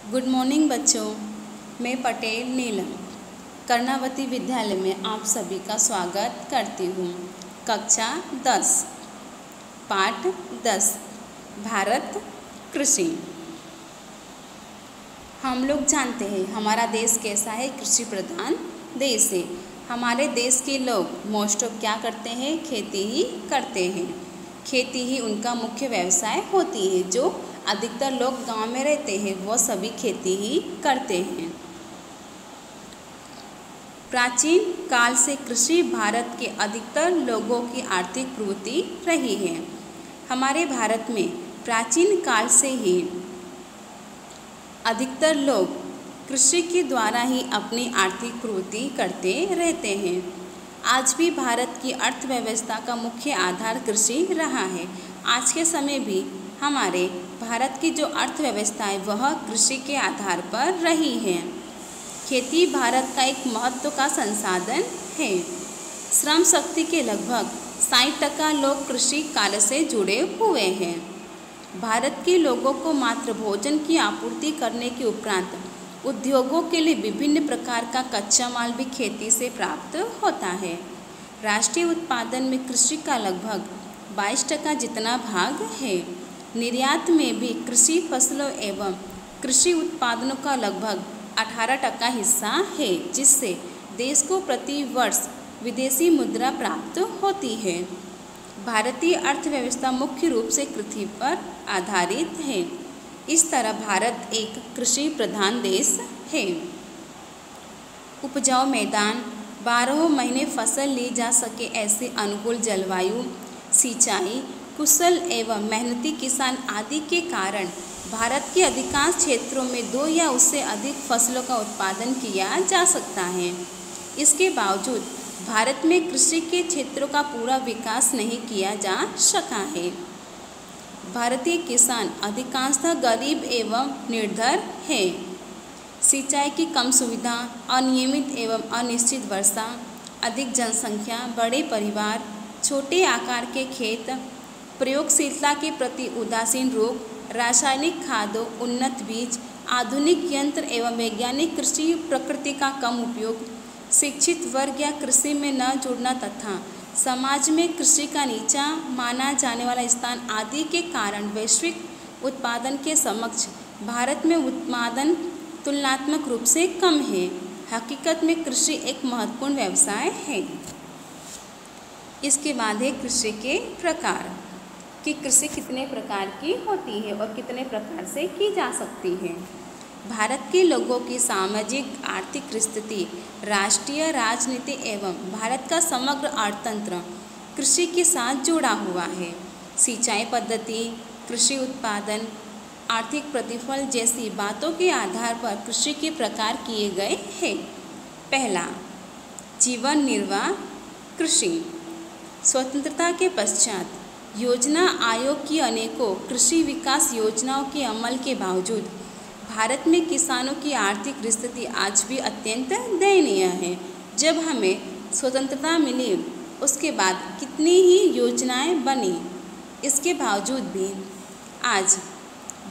Good morning बच्चों, मैं पटेल नीलम कर्णावती विद्यालय में आप सभी का स्वागत करती हूँ। कक्षा 10 पाठ 10 भारत कृषि। हम लोग जानते हैं हमारा देश कैसा है, कृषि प्रधान देश है। हमारे देश के लोग मोस्ट ऑफ क्या करते हैं, खेती ही करते हैं। खेती ही उनका मुख्य व्यवसाय होती है। जो अधिकतर लोग गांव में रहते हैं वो सभी खेती ही करते हैं। प्राचीन काल से कृषि भारत के अधिकतर लोगों की आर्थिक प्रवृत्ति रही है। हमारे भारत में प्राचीन काल से ही अधिकतर लोग कृषि के द्वारा ही अपनी आर्थिक प्रवृत्ति करते रहते हैं। आज भी भारत की अर्थव्यवस्था का मुख्य आधार कृषि रहा है। आज के समय भी हमारे भारत की जो अर्थव्यवस्था है वह कृषि के आधार पर रही है। खेती भारत का एक महत्व का संसाधन है। श्रम शक्ति के लगभग 60% लोग कृषि कार्य से जुड़े हुए हैं। भारत के लोगों को मात्र भोजन की आपूर्ति करने के उपरांत उद्योगों के लिए विभिन्न प्रकार का कच्चा माल भी खेती से प्राप्त होता है। राष्ट्रीय उत्पादन में कृषि का लगभग 22% जितना भाग है। निर्यात में भी कृषि फसलों एवं कृषि उत्पादनों का लगभग 18% हिस्सा है, जिससे देश को प्रति वर्ष विदेशी मुद्रा प्राप्त होती है। भारतीय अर्थव्यवस्था मुख्य रूप से कृषि पर आधारित है। इस तरह भारत एक कृषि प्रधान देश है। उपजाऊ मैदान, 12 महीने फसल ली जा सके ऐसे अनुकूल जलवायु, सिंचाई, कुशल एवं मेहनती किसान आदि के कारण भारत के अधिकांश क्षेत्रों में 2 या उससे अधिक फसलों का उत्पादन किया जा सकता है। इसके बावजूद भारत में कृषि के क्षेत्रों का पूरा विकास नहीं किया जा सका है। भारतीय किसान अधिकांशतः गरीब एवं निर्धर है। सिंचाई की कम सुविधा, अनियमित एवं अनिश्चित वर्षा, अधिक जनसंख्या, बड़े परिवार, छोटे आकार के खेत, प्रयोगशीलता के प्रति उदासीन रूप, रासायनिक खादों, उन्नत बीज, आधुनिक यंत्र एवं वैज्ञानिक कृषि प्रकृति का कम उपयोग, शिक्षित वर्ग या कृषि में न जुड़ना तथा समाज में कृषि का नीचा माना जाने वाला स्थान आदि के कारण वैश्विक उत्पादन के समक्ष भारत में उत्पादन तुलनात्मक रूप से कम है। हकीकत में कृषि एक महत्वपूर्ण व्यवसाय है। इसके बाद है कृषि के प्रकार, कि कृषि कितने प्रकार की होती है और कितने प्रकार से की जा सकती है। भारत के लोगों की सामाजिक आर्थिक स्थिति, राष्ट्रीय राजनीति एवं भारत का समग्र अर्थतंत्र कृषि के साथ जुड़ा हुआ है। सिंचाई पद्धति, कृषि उत्पादन, आर्थिक प्रतिफल जैसी बातों के आधार पर कृषि के प्रकार किए गए हैं। पहला, जीवन निर्वाह कृषि। स्वतंत्रता के पश्चात योजना आयोग की अनेकों कृषि विकास योजनाओं के अमल के बावजूद भारत में किसानों की आर्थिक स्थिति आज भी अत्यंत दयनीय है। जब हमें स्वतंत्रता मिली उसके बाद कितनी ही योजनाएं बनी, इसके बावजूद भी आज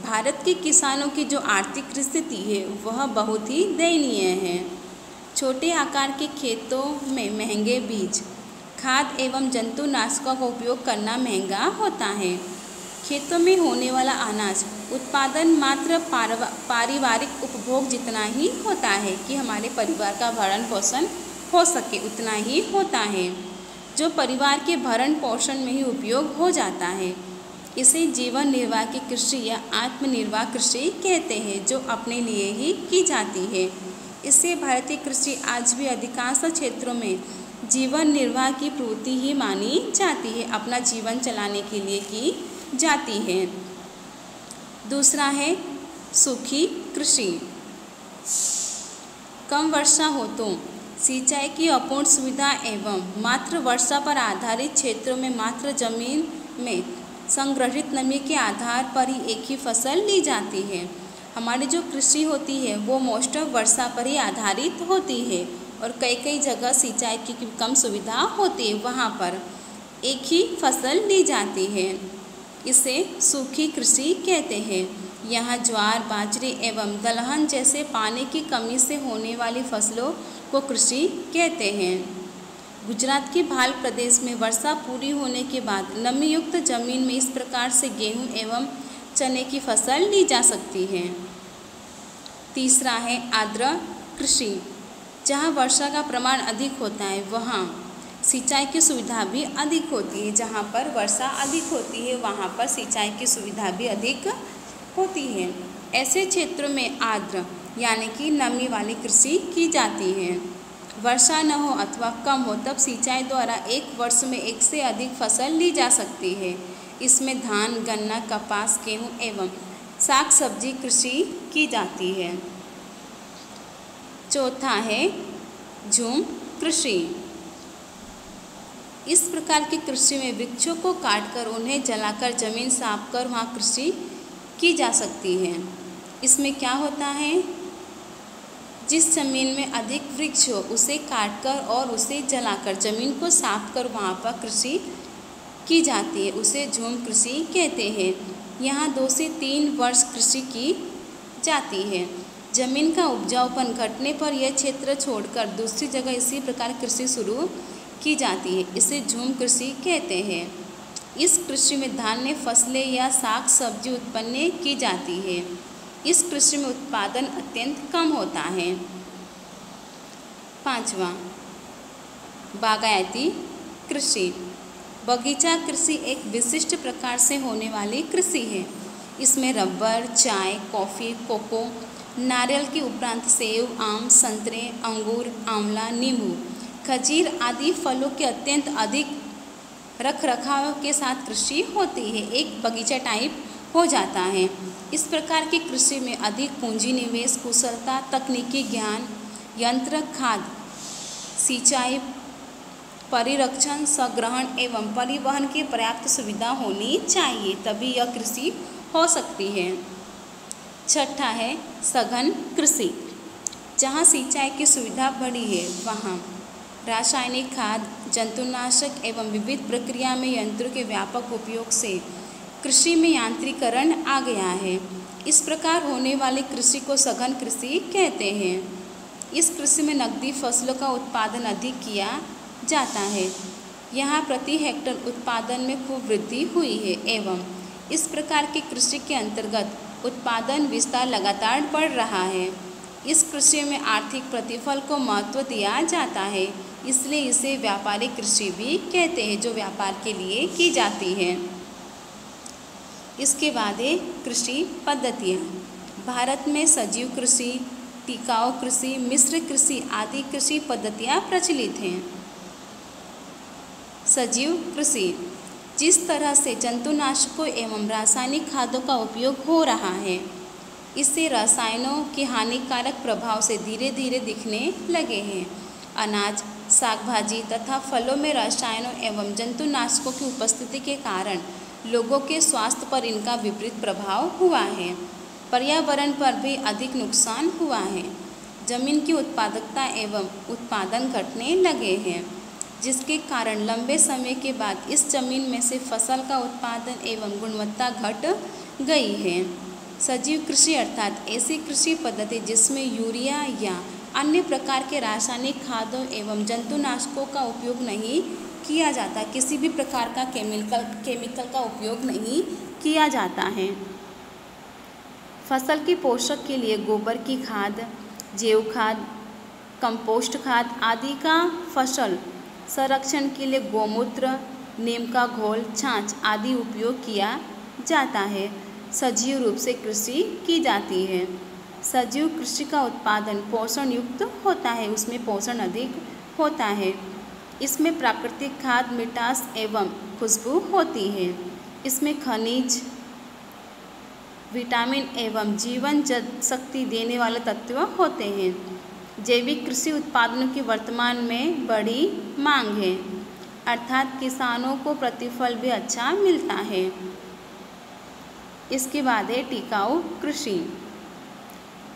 भारत के किसानों की जो आर्थिक स्थिति है वह बहुत ही दयनीय है। छोटे आकार के खेतों में महंगे बीज, खाद एवं जंतुनाशकों का उपयोग करना महंगा होता है। खेतों में होने वाला अनाज उत्पादन मात्र पारिवारिक उपभोग जितना ही होता है कि हमारे परिवार का भरण पोषण हो सके, उतना ही होता है जो परिवार के भरण पोषण में ही उपयोग हो जाता है। इसे जीवन निर्वाह की कृषि या आत्मनिर्वाह कृषि कहते हैं, जो अपने लिए ही की जाती है। इससे भारतीय कृषि आज भी अधिकांश क्षेत्रों में जीवन निर्वाह की प्रवृत्ति ही मानी जाती है, अपना जीवन चलाने के लिए की जाती है। दूसरा है सूखी कृषि। कम वर्षा हो तो सिंचाई की अपूर्ण सुविधा एवं मात्र वर्षा पर आधारित क्षेत्रों में मात्र जमीन में संग्रहित नमी के आधार पर ही एक ही फसल ली जाती है। हमारी जो कृषि होती है वो मोस्ट ऑफ वर्षा पर ही आधारित होती है और कई कई जगह सिंचाई की कम सुविधा होती है, वहाँ पर एक ही फसल ली जाती है। इसे सूखी कृषि कहते हैं। यहाँ ज्वार, बाजरे एवं दलहन जैसे पानी की कमी से होने वाली फसलों को कृषि कहते हैं। गुजरात के भाल प्रदेश में वर्षा पूरी होने के बाद नमी युक्त जमीन में इस प्रकार से गेहूं एवं चने की फसल ली जा सकती है। तीसरा है आर्द्र कृषि। जहाँ वर्षा का प्रमाण अधिक होता है वहाँ सिंचाई की सुविधा भी अधिक होती है। जहाँ पर वर्षा अधिक होती है वहाँ पर सिंचाई की सुविधा भी अधिक होती है। ऐसे क्षेत्रों में आर्द्र यानी कि नमी वाली कृषि की जाती है। वर्षा न हो अथवा कम हो तब सिंचाई द्वारा एक वर्ष में एक से अधिक फसल ली जा सकती है। इसमें धान, गन्ना, कपास, गेहूँ एवं साग सब्जी कृषि की जाती है। चौथा है झूम कृषि। इस प्रकार की कृषि में वृक्षों को काटकर उन्हें जलाकर जमीन साफ कर वहाँ कृषि की जा सकती है। इसमें क्या होता है, जिस जमीन में अधिक वृक्ष हो उसे काटकर और उसे जलाकर जमीन को साफ कर वहाँ पर कृषि की जाती है, उसे झूम कृषि कहते हैं। यहाँ 2 से 3 वर्ष कृषि की जाती है। जमीन का उपजाऊपन घटने पर यह क्षेत्र छोड़कर दूसरी जगह इसी प्रकार कृषि शुरू की जाती है, इसे झूम कृषि कहते हैं। इस कृषि में धान्य फसलें या साग सब्जी उत्पन्न की जाती है। इस कृषि में उत्पादन अत्यंत कम होता है। पांचवा बागायती कृषि। बगीचा कृषि एक विशिष्ट प्रकार से होने वाली कृषि है। इसमें रबर, चाय, कॉफ़ी, कोको, नारियल के उपरांत सेब, आम, संतरे, अंगूर, आंवला, नींबू, खजीर आदि फलों के अत्यंत अधिक रखरखाव के साथ कृषि होती है। एक बगीचा टाइप हो जाता है। इस प्रकार की कृषि में अधिक पूंजी निवेश, कुशलता, तकनीकी ज्ञान, यंत्र, खाद, सिंचाई, परिरक्षण, संग्रहण एवं परिवहन की पर्याप्त सुविधा होनी चाहिए, तभी यह कृषि हो सकती है। छठा है सघन कृषि। जहाँ सिंचाई की सुविधा बढ़ी है वहाँ रासायनिक खाद, जंतुनाशक एवं विविध प्रक्रिया में यंत्रों के व्यापक उपयोग से कृषि में यांत्रिकरण आ गया है। इस प्रकार होने वाली कृषि को सघन कृषि कहते हैं। इस कृषि में नकदी फसलों का उत्पादन अधिक किया जाता है। यहाँ प्रति हेक्टेयर उत्पादन में खूब वृद्धि हुई है एवं इस प्रकार की कृषि के अंतर्गत उत्पादन विस्तार लगातार बढ़ रहा है। इस कृषि में आर्थिक प्रतिफल को महत्व दिया जाता है, इसलिए इसे व्यापारिक कृषि भी कहते हैं, जो व्यापार के लिए की जाती है। इसके बाद है कृषि पद्धतियाँ। भारत में सजीव कृषि, टिकाऊ कृषि, मिश्र कृषि आदि कृषि पद्धतियाँ प्रचलित हैं। सजीव कृषि, जिस तरह से जंतुनाशकों एवं रासायनिक खादों का उपयोग हो रहा है, इससे रसायनों के हानिकारक प्रभाव से धीरे धीरे दिखने लगे हैं। अनाज, सागभाजी तथा फलों में रसायनों एवं जंतुनाशकों की उपस्थिति के कारण लोगों के स्वास्थ्य पर इनका विपरीत प्रभाव हुआ है। पर्यावरण पर भी अधिक नुकसान हुआ है। जमीन की उत्पादकता एवं उत्पादन घटने लगे हैं, जिसके कारण लंबे समय के बाद इस जमीन में से फसल का उत्पादन एवं गुणवत्ता घट गई है। सजीव कृषि अर्थात ऐसी कृषि पद्धति जिसमें यूरिया या अन्य प्रकार के रासायनिक खादों एवं जंतुनाशकों का उपयोग नहीं किया जाता, किसी भी प्रकार का केमिकल का उपयोग नहीं किया जाता है। फसल के पोषक के लिए गोबर की खाद, जैव खाद, कंपोस्ट खाद आदि का फसल संरक्षण के लिए गोमूत्र, नीम का घोल, छाछ आदि उपयोग किया जाता है। सजीव रूप से कृषि की जाती है। सजीव कृषि का उत्पादन पोषण युक्त होता है, उसमें पोषण अधिक होता है। इसमें प्राकृतिक खाद, मिठास एवं खुशबू होती है। इसमें खनिज, विटामिन एवं जीवन शक्ति देने वाले तत्व होते हैं। जैविक कृषि उत्पादनों की वर्तमान में बड़ी मांग है, अर्थात किसानों को प्रतिफल भी अच्छा मिलता है। इसके बाद है टिकाऊ कृषि।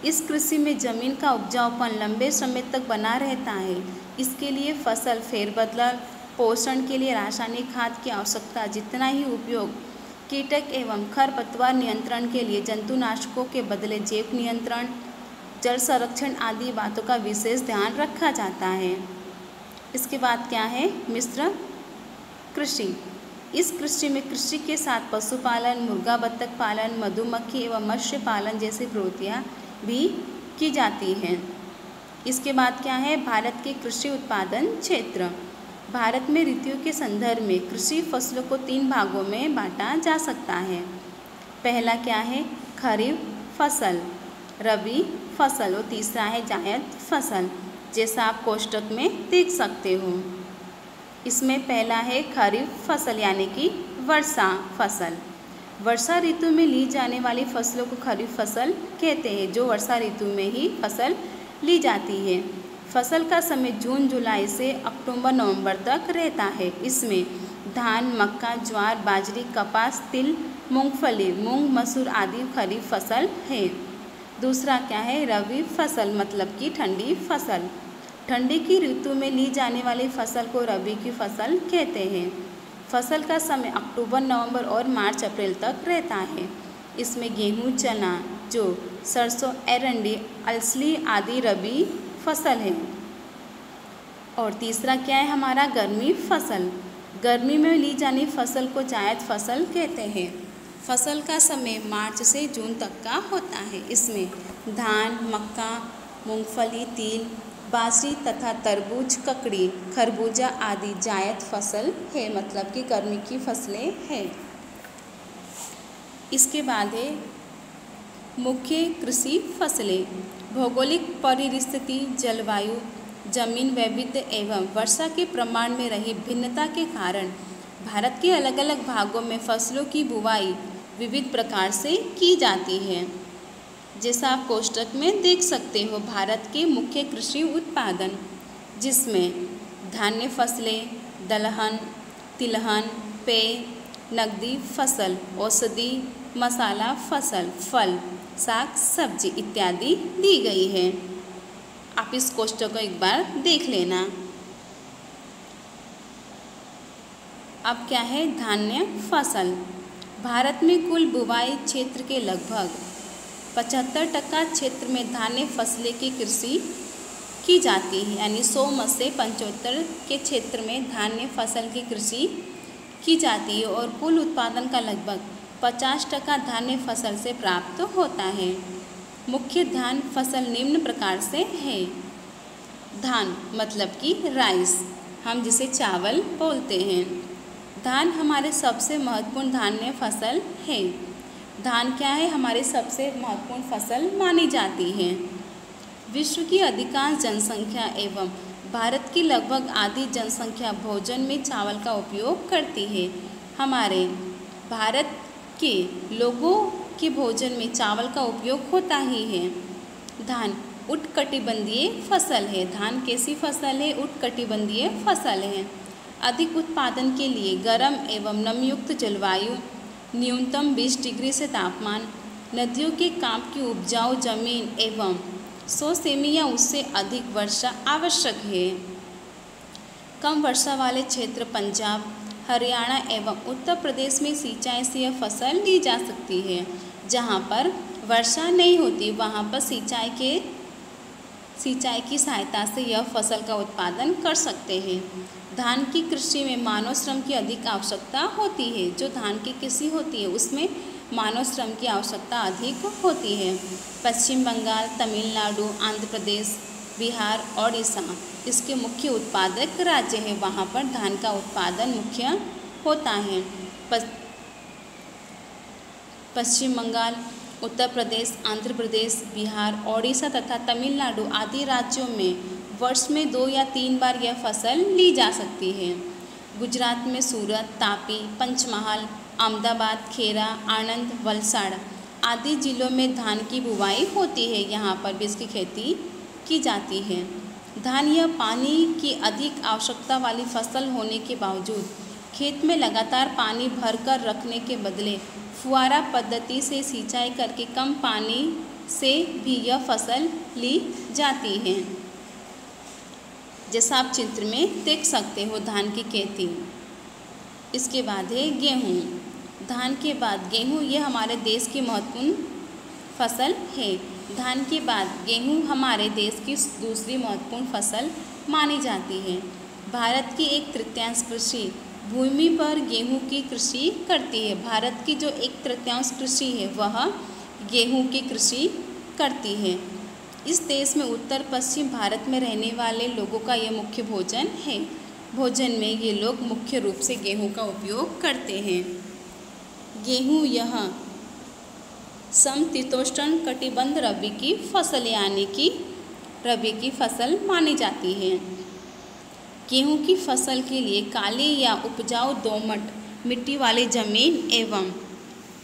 इस कृषि में जमीन का उपजाऊपन लंबे समय तक बना रहता है। इसके लिए फसल फेरबदल, पोषण के लिए रासायनिक खाद की आवश्यकता जितना ही उपयोग कीटक एवं खरपतवार नियंत्रण के लिए जंतुनाशकों के बदले जैव नियंत्रण, जल संरक्षण आदि बातों का विशेष ध्यान रखा जाता है। इसके बाद क्या है, मिश्र कृषि। इस कृषि में कृषि के साथ पशुपालन, मुर्गा बत्तख पालन, मधुमक्खी एवं मत्स्य पालन जैसी प्रवृत्तियाँ भी की जाती हैं। इसके बाद क्या है, भारत के कृषि उत्पादन क्षेत्र। भारत में ऋतुओं के संदर्भ में कृषि फसलों को 3 भागों में बांटा जा सकता है। पहला क्या है, खरीफ फसल, रबी फसल और तीसरा है जायद फसल, जैसा आप कोष्टक में देख सकते हो। इसमें पहला है खरीफ फसल यानी कि वर्षा फसल। वर्षा ऋतु में ली जाने वाली फसलों को खरीफ फसल कहते हैं, जो वर्षा ऋतु में ही फसल ली जाती है। फसल का समय जून जुलाई से अक्टूबर नवंबर तक रहता है। इसमें धान, मक्का, ज्वार, बाजरी, कपास, तिल, मूंगफली, मूंग, मसूर आदि खरीफ फसल है। दूसरा क्या है, रबी फसल मतलब कि ठंडी फसल। ठंडी की ऋतु में ली जाने वाली फसल को रबी की फसल कहते हैं। फसल का समय अक्टूबर नवंबर और मार्च अप्रैल तक रहता है। इसमें गेहूँ, चना, जौ, सरसों, एरंडी, अलसी आदि रबी फसल है। और तीसरा क्या है हमारा, गर्मी फसल। गर्मी में ली जानी फसल को जायद फसल कहते हैं। फसल का समय मार्च से जून तक का होता है। इसमें धान, मक्का, मूंगफली, तिल, बाजरी तथा तरबूज, ककड़ी, खरबूजा आदि जायद फसल है, मतलब कि गर्मी की फसलें हैं। इसके बाद है मुख्य कृषि फसलें। भौगोलिक परिस्थिति, जलवायु, जमीन वैविध्य एवं वर्षा के प्रमाण में रही भिन्नता के कारण भारत के अलग अलग भागों में फसलों की बुवाई विविध प्रकार से की जाती है। जैसा आप कोष्टक में देख सकते हो, भारत के मुख्य कृषि उत्पादन, जिसमें धान्य फसलें, दलहन, तिलहन, पेय, नकदी फसल, औषधि, मसाला फसल, फल, साग सब्जी इत्यादि दी गई है। आप इस कोष्टक को एक बार देख लेना। अब क्या है, धान्य फसल। भारत में कुल बुवाई क्षेत्र के लगभग 75% क्षेत्र में धान्य फसलें की कृषि की जाती है, यानी 100 में से 75 के क्षेत्र में धान्य फसल की कृषि की जाती है और कुल उत्पादन का लगभग 50% धान्य फसल से प्राप्त होता है। मुख्य धान फसल निम्न प्रकार से है। धान मतलब कि राइस, हम जिसे चावल बोलते हैं। धान हमारे सबसे महत्वपूर्ण धान्य फसल है। धान क्या है, हमारी सबसे महत्वपूर्ण फसल मानी जाती है। विश्व की अधिकांश जनसंख्या एवं भारत की लगभग आधी जनसंख्या भोजन में चावल का उपयोग करती है। हमारे भारत के लोगों के भोजन में चावल का उपयोग होता ही है। धान उष्णकटिबंधीय फसल है। धान कैसी फसल है, उष्णकटिबंधीय फसल है। अधिक उत्पादन के लिए गर्म एवं नमयुक्त जलवायु, न्यूनतम 20 डिग्री से तापमान, नदियों के कांप की उपजाऊ जमीन एवं 100 सेमी या उससे अधिक वर्षा आवश्यक है। कम वर्षा वाले क्षेत्र पंजाब, हरियाणा एवं उत्तर प्रदेश में सिंचाई से यह फसल ली जा सकती है। जहाँ पर वर्षा नहीं होती वहाँ पर सिंचाई की सहायता से यह फसल का उत्पादन कर सकते हैं। धान की कृषि में मानव श्रम की अधिक आवश्यकता होती है। जो धान की कृषि होती है उसमें मानव श्रम की आवश्यकता अधिक होती है। पश्चिम बंगाल, तमिलनाडु, आंध्र प्रदेश, बिहार, ओडिशा इसके मुख्य उत्पादक राज्य हैं। वहाँ पर धान का उत्पादन मुख्य होता है। पश्चिम बंगाल, उत्तर प्रदेश, आंध्र प्रदेश, बिहार, ओडिशा तथा तमिलनाडु आदि राज्यों में वर्ष में 2 या 3 बार यह फसल ली जा सकती है। गुजरात में सूरत, तापी, पंचमहाल, अहमदाबाद, खेरा, आणंद, वलसाड़ आदि जिलों में धान की बुवाई होती है। यहाँ पर भी इसकी खेती की जाती है। धान यह पानी की अधिक आवश्यकता वाली फसल होने के बावजूद खेत में लगातार पानी भरकर रखने के बदले फुहारा पद्धति से सिंचाई करके कम पानी से भी यह फसल ली जाती है। जैसा आप चित्र में देख सकते हो धान की खेती। इसके बाद है गेहूँ। धान के बाद गेहूँ, ये हमारे देश की महत्वपूर्ण फसल है। धान के बाद गेहूँ हमारे देश की दूसरी महत्वपूर्ण फसल मानी जाती है। भारत की 1/3 कृषि भूमि पर गेहूँ की कृषि करती है। भारत की जो 1/3 कृषि है वह गेहूँ की कृषि करती है। इस देश में उत्तर पश्चिम भारत में रहने वाले लोगों का यह मुख्य भोजन है। भोजन में ये लोग मुख्य रूप से गेहूँ का उपयोग करते हैं। गेहूँ यह समशीतोष्ण कटिबंध रबी की फसल यानी कि रबी की फसल मानी जाती है। गेहूँ की फसल के लिए काली या उपजाऊ दोमट मिट्टी वाली जमीन एवं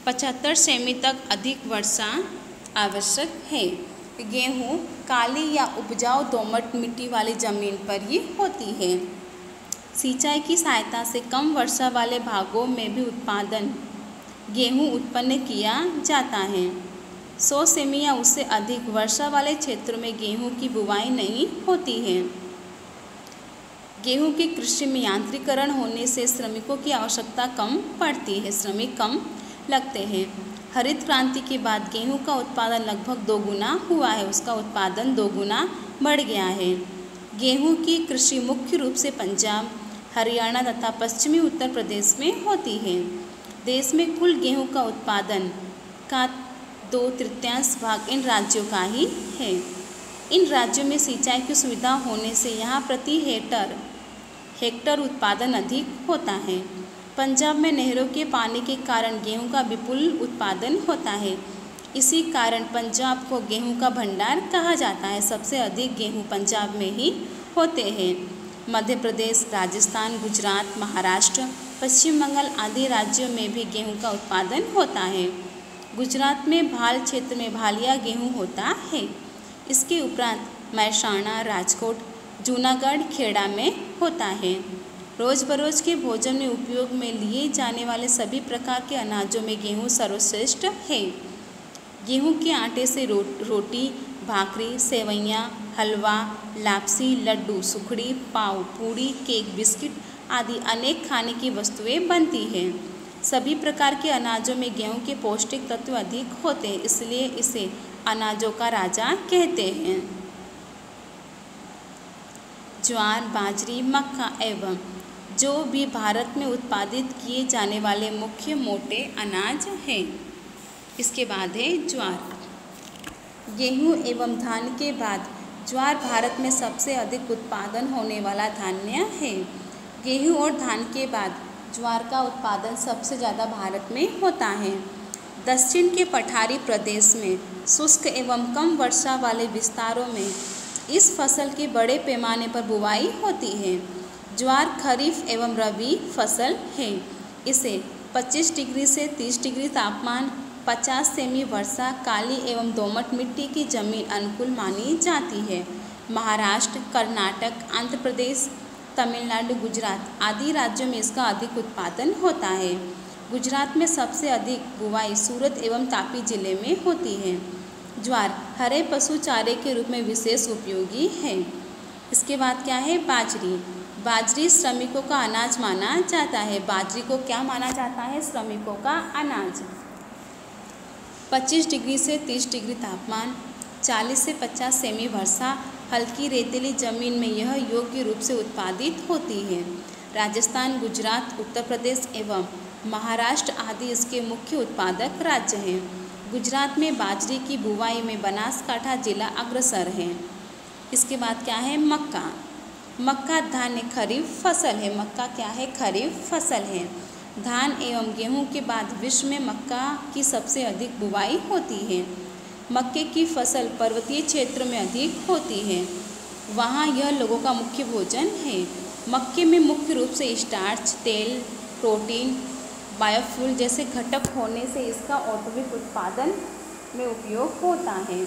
75 सेमी तक अधिक वर्षा आवश्यक है। गेहूँ काली या उपजाऊ दोमट मिट्टी वाली जमीन पर ही होती है। सिंचाई की सहायता से कम वर्षा वाले भागों में भी उत्पादन गेहूँ उत्पन्न किया जाता है। 100 सेमी या उससे अधिक वर्षा वाले क्षेत्रों में गेहूँ की बुवाई नहीं होती है। गेहूँ की कृषि में यांत्रिकरण होने से श्रमिकों की आवश्यकता कम पड़ती है, श्रमिक कम लगते हैं। हरित क्रांति के बाद गेहूँ का उत्पादन लगभग 2 गुना हुआ है, उसका उत्पादन 2 गुना बढ़ गया है। गेहूँ की कृषि मुख्य रूप से पंजाब, हरियाणा तथा पश्चिमी उत्तर प्रदेश में होती है। देश में कुल गेहूं का उत्पादन का 2/3 भाग इन राज्यों का ही है। इन राज्यों में सिंचाई की सुविधा होने से यहाँ प्रति हेक्टर उत्पादन अधिक होता है। पंजाब में नहरों के पानी के कारण गेहूं का विपुल उत्पादन होता है। इसी कारण पंजाब को गेहूं का भंडार कहा जाता है। सबसे अधिक गेहूं पंजाब में ही होते हैं। मध्य प्रदेश, राजस्थान, गुजरात, महाराष्ट्र, पश्चिम बंगाल आदि राज्यों में भी गेहूं का उत्पादन होता है। गुजरात में भाल क्षेत्र में भालिया गेहूं होता है। इसके उपरांत महसाणा, राजकोट, जूनागढ़, खेड़ा में होता है। रोज़ बरोज़ के भोजन में उपयोग में लिए जाने वाले सभी प्रकार के अनाजों में गेहूं सर्वश्रेष्ठ है। गेहूं के आटे से रोटी, भाकरी, सेवइयाँ, हलवा, लापसी, लड्डू, सुखड़ी, पाव, पूड़ी, केक, बिस्किट आदि अनेक खाने की वस्तुएं बनती हैं। सभी प्रकार के अनाजों में गेहूं के पौष्टिक तत्व अधिक होते हैं, इसलिए इसे अनाजों का राजा कहते हैं। ज्वार, बाजरी, मक्का एवं जो भी भारत में उत्पादित किए जाने वाले मुख्य मोटे अनाज हैं। इसके बाद है ज्वार। गेहूं एवं धान के बाद ज्वार भारत में सबसे अधिक उत्पादन होने वाला धान्य है। गेहूं और धान के बाद ज्वार का उत्पादन सबसे ज़्यादा भारत में होता है। दक्षिण के पठारी प्रदेश में शुष्क एवं कम वर्षा वाले विस्तारों में इस फसल की बड़े पैमाने पर बुवाई होती है। ज्वार खरीफ एवं रबी फसल है। इसे 25 डिग्री से 30 डिग्री तापमान, 50 सेमी वर्षा, काली एवं दोमट मिट्टी की जमीन अनुकूल मानी जाती है। महाराष्ट्र, कर्नाटक, आंध्र प्रदेश, तमिलनाडु, गुजरात आदि राज्यों में इसका अधिक उत्पादन होता है। गुजरात में सबसे अधिक बुवाई सूरत एवं तापी जिले में होती है। ज्वार हरे पशु चारे के रूप में विशेष उपयोगी है। इसके बाद क्या है? बाजरी। बाजरी श्रमिकों का अनाज माना जाता है। बाजरी को क्या माना जाता है? श्रमिकों का अनाज। 25 डिग्री से 30 डिग्री तापमान, 40 से 50 सेमी वर्षा, हल्की रेतीली जमीन में यह योग्य रूप से उत्पादित होती है। राजस्थान, गुजरात, उत्तर प्रदेश एवं महाराष्ट्र आदि इसके मुख्य उत्पादक राज्य हैं। गुजरात में बाजरी की बुवाई में बनासकांठा जिला अग्रसर है। इसके बाद क्या है? मक्का। मक्का धान्य खरीफ फसल है। मक्का क्या है? खरीफ फसल है। धान एवं गेहूं के बाद विश्व में मक्का की सबसे अधिक बुवाई होती है। मक्के की फसल पर्वतीय क्षेत्र में अधिक होती है, वहाँ यह लोगों का मुख्य भोजन है। मक्के में मुख्य रूप से स्टार्च, तेल, प्रोटीन, बायोफ्यूल जैसे घटक होने से इसका औद्योगिक उत्पादन में उपयोग होता है।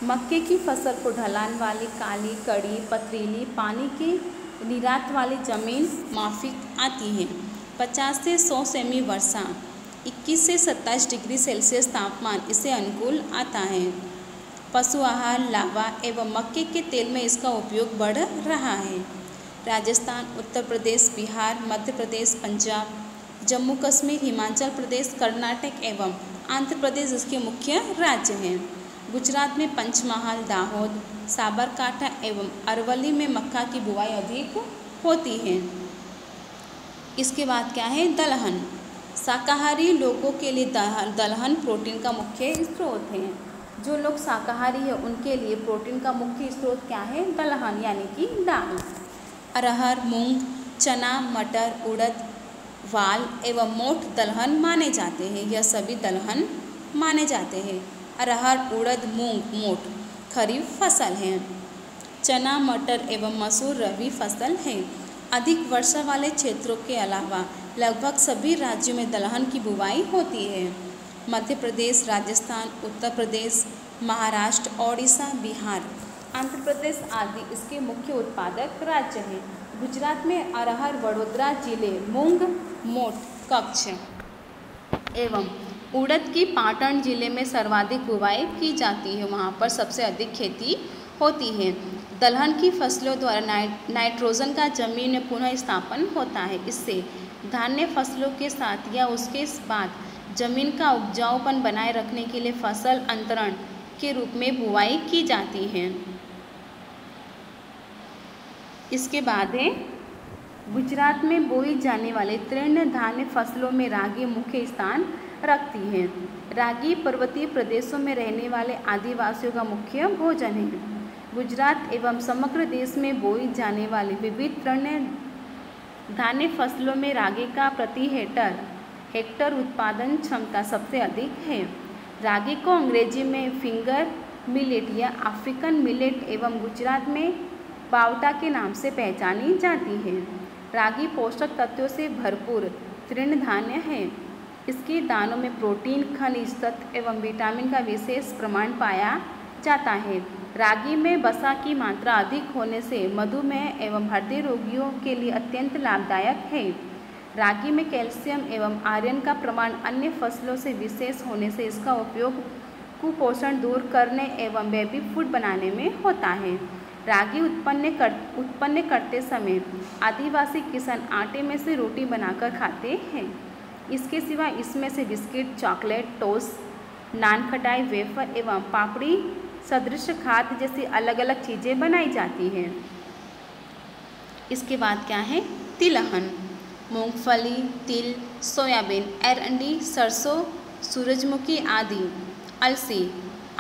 मक्के की फसल को ढलान वाली, काली, कड़ी, पथरीली, पानी की निरात वाली जमीन माफिक आती है। 50 से 100 सेमी वर्षा, 21 से 27 डिग्री सेल्सियस तापमान इसे अनुकूल आता है। पशु आहार, लावा एवं मक्के के तेल में इसका उपयोग बढ़ रहा है। राजस्थान, उत्तर प्रदेश, बिहार, मध्य प्रदेश, पंजाब जम्मू कश्मीर, हिमाचल प्रदेश, कर्नाटक एवं आंध्र प्रदेश इसके मुख्य राज्य हैं। गुजरात में पंचमहाल, दाहोद, साबरकांठा एवं अरवली में मक्का की बुआई अधिक होती है। इसके बाद क्या है, दलहन। शाकाहारी लोगों के लिए दलहन प्रोटीन का मुख्य स्रोत है। जो लोग शाकाहारी है उनके लिए प्रोटीन का मुख्य स्रोत क्या है, दलहन यानी कि दाल। अरहर, मूंग, चना, मटर, उड़द, वाल एवं मोठ दलहन माने जाते हैं। यह सभी दलहन माने जाते हैं। अरहर, उड़द, मूंग, मोठ खरीफ फसल हैं। चना, मटर एवं मसूर रबी फसल हैं। अधिक वर्षा वाले क्षेत्रों के अलावा लगभग सभी राज्यों में दलहन की बुवाई होती है। मध्य प्रदेश, राजस्थान, उत्तर प्रदेश, महाराष्ट्र, ओडिशा, बिहार, आंध्र प्रदेश आदि इसके मुख्य उत्पादक राज्य हैं। गुजरात में अरहर, वडोदरा जिले, मूंग, मोठ, कच्छ एवं उड़द की पाटन जिले में सर्वाधिक बुवाई की जाती है। वहाँ पर सबसे अधिक खेती होती है। दलहन की फसलों द्वारा नाइट्रोजन का जमीन में पुनः स्थापन होता है। इससे धान्य फसलों के साथ या उसके बाद जमीन का उपजाऊपन बनाए रखने के लिए फसल अंतरण के रूप में बुवाई की जाती है। इसके बाद है, गुजरात में बोई जाने वाले तृण धान्य फसलों में रागी मुख्य स्थान रखती है। रागी पर्वतीय प्रदेशों में रहने वाले आदिवासियों का मुख्य भोजन है। गुजरात एवं समग्र देश में बोई जाने वाली विविध तृण धान्य फसलों में रागी का प्रति हेक्टर उत्पादन क्षमता सबसे अधिक है। रागी को अंग्रेजी में फिंगर मिलेट या अफ्रीकन मिलेट एवं गुजरात में बावटा के नाम से पहचानी जाती है। रागी पोषक तत्वों से भरपूर तृण धान्य है। इसके दानों में प्रोटीन, खनिज तत्व एवं विटामिन का विशेष प्रमाण पाया जाता है। रागी में वसा की मात्रा अधिक होने से मधुमेह एवं हृदय रोगियों के लिए अत्यंत लाभदायक है। रागी में कैल्शियम एवं आयरन का प्रमाण अन्य फसलों से विशेष होने से इसका उपयोग कुपोषण दूर करने एवं बेबी फूड बनाने में होता है। रागी उत्पन्न करते समय आदिवासी किसान आटे में से रोटी बनाकर खाते हैं। इसके सिवा इसमें से बिस्किट, चॉकलेट, टोस्ट, नान खटाई, वेफर एवं पापड़ी सदृश खाद्य जैसी अलग अलग चीज़ें बनाई जाती हैं। इसके बाद क्या है, तिलहन। मूंगफली, तिल, सोयाबीन, अरंडी, सरसों, सूरजमुखी आदि, अलसी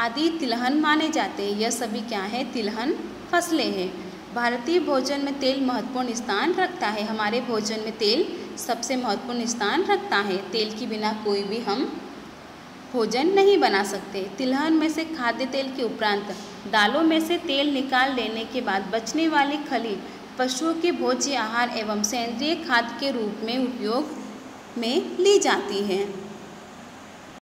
आदि तिलहन माने जाते हैं। यह सभी क्या है, तिलहन फसलें हैं। भारतीय भोजन में तेल महत्वपूर्ण स्थान रखता है। हमारे भोजन में तेल सबसे महत्वपूर्ण स्थान रखता है। तेल के बिना कोई भी हम भोजन नहीं बना सकते। तिलहन में से खाद्य तेल के उपरांत दालों में से तेल निकाल लेने के बाद बचने वाली खली पशुओं के भोज्य आहार एवं सेंद्रीय खाद के रूप में उपयोग में ली जाती है।